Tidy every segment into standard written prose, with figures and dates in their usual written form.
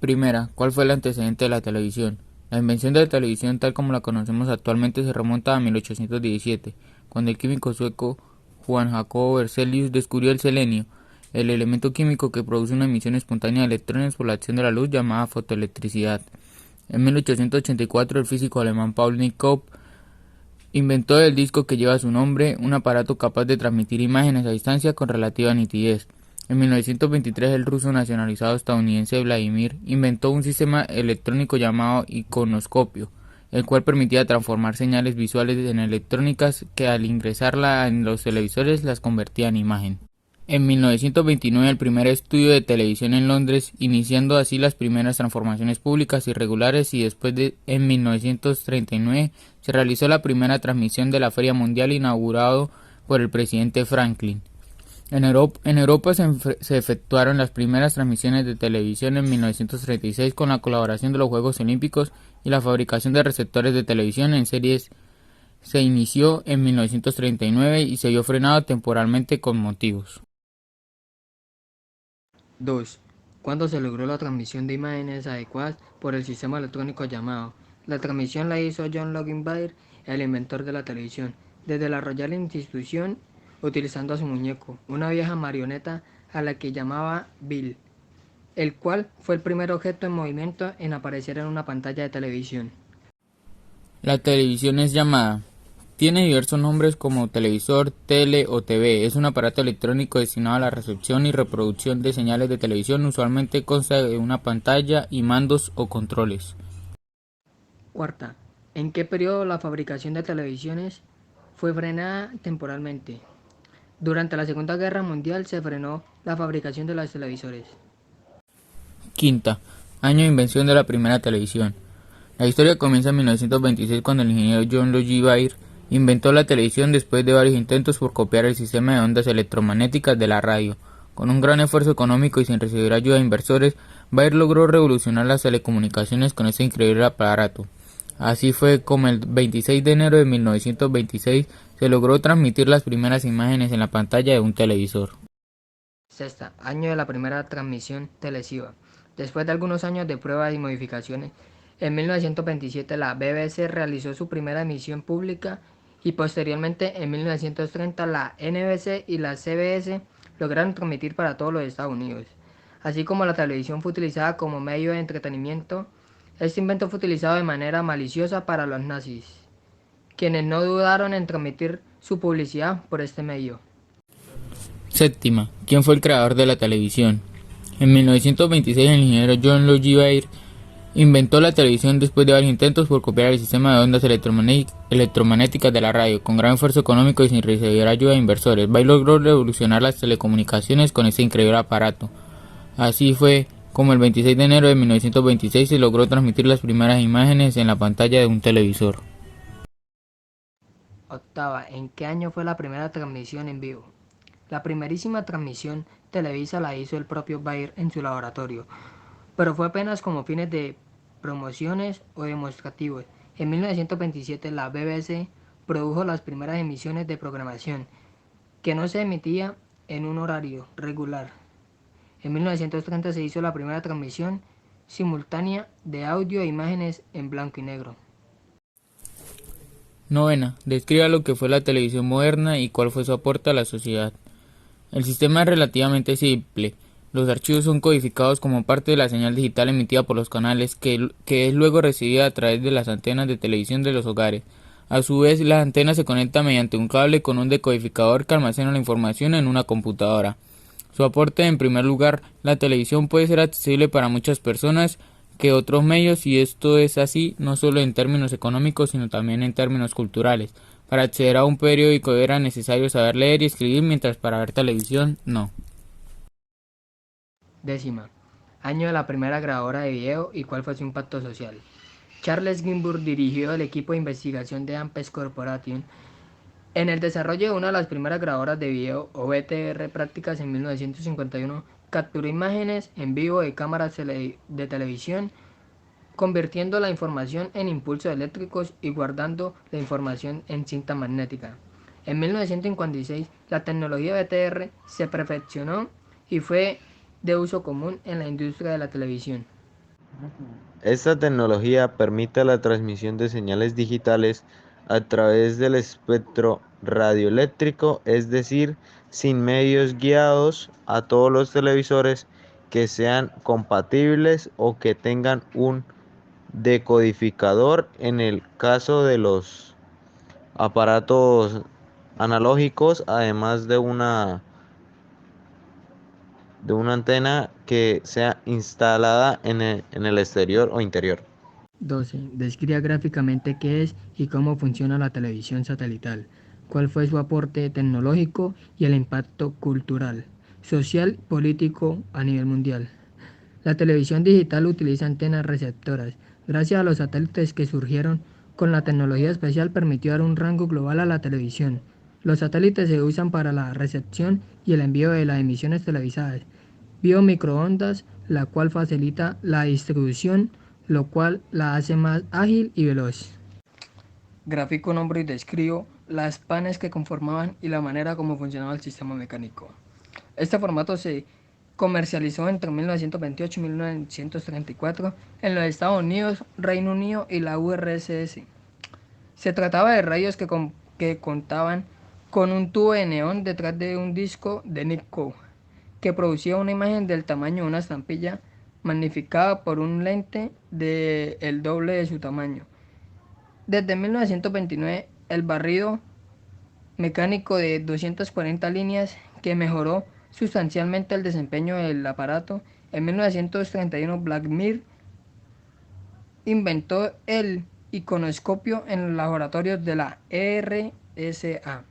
Primera, ¿cuál fue el antecedente de la televisión? La invención de la televisión tal como la conocemos actualmente se remonta a 1817, cuando el químico sueco Juan Jacobo Berzelius descubrió el selenio, el elemento químico que produce una emisión espontánea de electrones por la acción de la luz llamada fotoelectricidad. En 1884 el físico alemán Paul Nikola inventó el disco que lleva su nombre, un aparato capaz de transmitir imágenes a distancia con relativa nitidez. En 1923 el ruso nacionalizado estadounidense Vladimir inventó un sistema electrónico llamado iconoscopio, el cual permitía transformar señales visuales en electrónicas que al ingresarla en los televisores las convertía en imagen. En 1929 el primer estudio de televisión en Londres, iniciando así las primeras transformaciones públicas y regulares, y en 1939 se realizó la primera transmisión de la Feria Mundial inaugurado por el presidente Franklin. En Europa se efectuaron las primeras transmisiones de televisión en 1936 con la colaboración de los Juegos Olímpicos, y la fabricación de receptores de televisión en series se inició en 1939 y se vio frenado temporalmente con motivos. 2. ¿Cuándo se logró la transmisión de imágenes adecuadas por el sistema electrónico llamado? La transmisión la hizo John Logan Baird, el inventor de la televisión, desde la Royal Institution, utilizando a su muñeco, una vieja marioneta a la que llamaba Bill, el cual fue el primer objeto en movimiento en aparecer en una pantalla de televisión. La televisión es llamada. Tiene diversos nombres como televisor, tele o TV. Es un aparato electrónico destinado a la recepción y reproducción de señales de televisión. Usualmente consta de una pantalla y mandos o controles. Cuarta, ¿en qué periodo la fabricación de televisiones fue frenada temporalmente? Durante la Segunda Guerra Mundial se frenó la fabricación de los televisores. Quinta, año de invención de la primera televisión. La historia comienza en 1926 cuando el ingeniero John Logie Baird inventó la televisión después de varios intentos por copiar el sistema de ondas electromagnéticas de la radio. Con un gran esfuerzo económico y sin recibir ayuda de inversores, Baird logró revolucionar las telecomunicaciones con este increíble aparato. Así fue como el 26 de enero de 1926 se logró transmitir las primeras imágenes en la pantalla de un televisor. Sexta, año de la primera transmisión televisiva. Después de algunos años de pruebas y modificaciones, en 1927 la BBC realizó su primera emisión pública y posteriormente en 1930 la NBC y la CBS lograron transmitir para todos los Estados Unidos. Así como la televisión fue utilizada como medio de entretenimiento, este invento fue utilizado de manera maliciosa para los nazis, quienes no dudaron en transmitir su publicidad por este medio. Séptima, ¿quién fue el creador de la televisión? En 1926 el ingeniero John Logie Baird inventó la televisión después de varios intentos por copiar el sistema de ondas electromagnéticas de la radio. Con gran esfuerzo económico y sin recibir ayuda de inversores, Baird logró revolucionar las telecomunicaciones con este increíble aparato. Así fue como el 26 de enero de 1926 se logró transmitir las primeras imágenes en la pantalla de un televisor. Octava, ¿en qué año fue la primera transmisión en vivo? La primerísima transmisión televisa la hizo el propio Bayer en su laboratorio, pero fue apenas como fines de promociones o demostrativos. En 1927 la BBC produjo las primeras emisiones de programación, que no se emitía en un horario regular. En 1930 se hizo la primera transmisión simultánea de audio e imágenes en blanco y negro. Novena, describa lo que fue la televisión moderna y cuál fue su aporte a la sociedad. El sistema es relativamente simple. Los archivos son codificados como parte de la señal digital emitida por los canales, que es luego recibida a través de las antenas de televisión de los hogares. A su vez, la antena se conecta mediante un cable con un decodificador que almacena la información en una computadora. Su aporte: en primer lugar, la televisión puede ser accesible para muchas personas que otros medios, y esto es así no solo en términos económicos sino también en términos culturales. Para acceder a un periódico era necesario saber leer y escribir, mientras para ver televisión no. Décima, año de la primera grabadora de video y cuál fue su impacto social. Charles Ginsburg dirigió el equipo de investigación de Ampes Corporation en el desarrollo de una de las primeras grabadoras de video o VTR prácticas en 1951. Capturó imágenes en vivo de cámaras de televisión, convirtiendo la información en impulsos eléctricos y guardando la información en cinta magnética. En 1956 la tecnología VTR se perfeccionó y fue de uso común en la industria de la televisión. Esta tecnología permite la transmisión de señales digitales a través del espectro radioeléctrico, es decir, sin medios guiados a todos los televisores que sean compatibles o que tengan un decodificador en el caso de los aparatos analógicos, además de una antena que sea instalada en el exterior o interior. 12. Describa gráficamente qué es y cómo funciona la televisión satelital, cuál fue su aporte tecnológico y el impacto cultural, social, político a nivel mundial. La televisión digital utiliza antenas receptoras. Gracias a los satélites que surgieron con la tecnología espacial permitió dar un rango global a la televisión. Los satélites se usan para la recepción y el envío de las emisiones televisadas. Biomicroondas, la cual facilita la distribución, lo cual la hace más ágil y veloz. Grafico, nombro y describo las panes que conformaban y la manera como funcionaba el sistema mecánico. Este formato se comercializó entre 1928 y 1934 en los Estados Unidos, Reino Unido y la URSS. Se trataba de radios que contaban con un tubo de neón detrás de un disco de Nick que producía una imagen del tamaño de una estampilla magnificada por un lente del doble de su tamaño. Desde 1929, el barrido mecánico de 240 líneas que mejoró sustancialmente el desempeño del aparato. En 1931, Black Mir inventó el iconoscopio en los laboratorios de la RSA.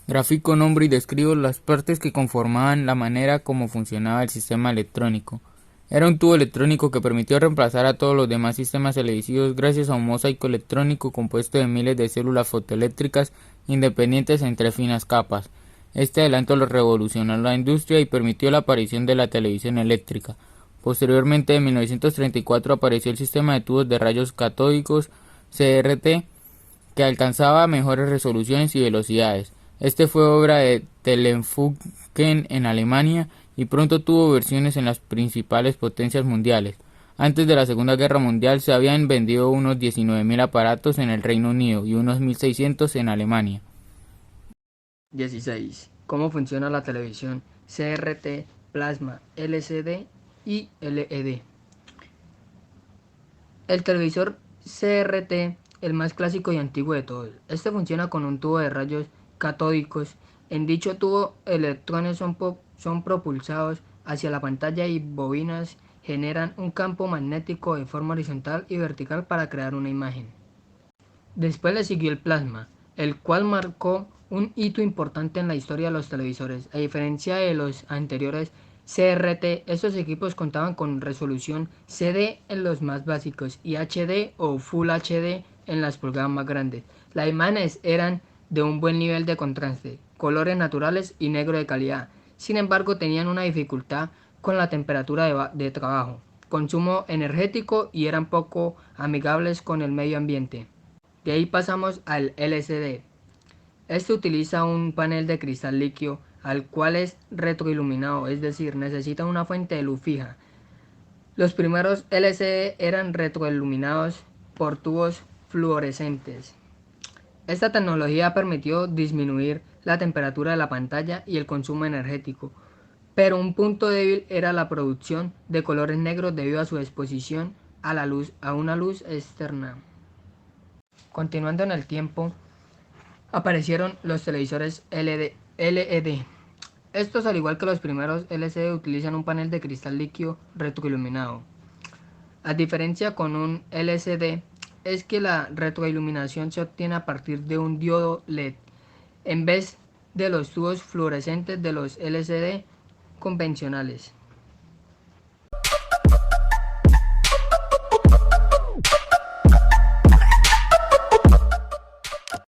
Grafico, nombro y describo las partes que conformaban la manera como funcionaba el sistema electrónico. Era un tubo electrónico que permitió reemplazar a todos los demás sistemas televisivos gracias a un mosaico electrónico compuesto de miles de células fotoeléctricas independientes entre finas capas. Este adelanto lo revolucionó la industria y permitió la aparición de la televisión eléctrica. Posteriormente, en 1934 apareció el sistema de tubos de rayos catódicos CRT, que alcanzaba mejores resoluciones y velocidades. Este fue obra de Telefunken en Alemania y pronto tuvo versiones en las principales potencias mundiales. Antes de la Segunda Guerra Mundial se habían vendido unos 19.000 aparatos en el Reino Unido y unos 1.600 en Alemania. 16. ¿Cómo funciona la televisión? CRT, plasma, LCD y LED. El televisor CRT, el más clásico y antiguo de todos. Este funciona con un tubo de rayos catódicos. En dicho tubo, electrones son propulsados hacia la pantalla y bobinas generan un campo magnético de forma horizontal y vertical para crear una imagen. Después le siguió el plasma, el cual marcó un hito importante en la historia de los televisores. A diferencia de los anteriores CRT, estos equipos contaban con resolución CD en los más básicos y HD o Full HD en las pulgadas más grandes. Las imágenes eran de un buen nivel de contraste, colores naturales y negro de calidad. Sin embargo, tenían una dificultad con la temperatura de trabajo, consumo energético y eran poco amigables con el medio ambiente. De ahí pasamos al LCD. Este utiliza un panel de cristal líquido al cual es retroiluminado, es decir, necesita una fuente de luz fija. Los primeros LCD eran retroiluminados por tubos fluorescentes. Esta tecnología permitió disminuir la temperatura de la pantalla y el consumo energético, pero un punto débil era la producción de colores negros debido a su exposición a una luz externa. Continuando en el tiempo, aparecieron los televisores LED. Estos, al igual que los primeros LCD, utilizan un panel de cristal líquido retroiluminado. A diferencia con un LCD, es que la retroiluminación se obtiene a partir de un diodo LED, en vez de los tubos fluorescentes de los LCD convencionales.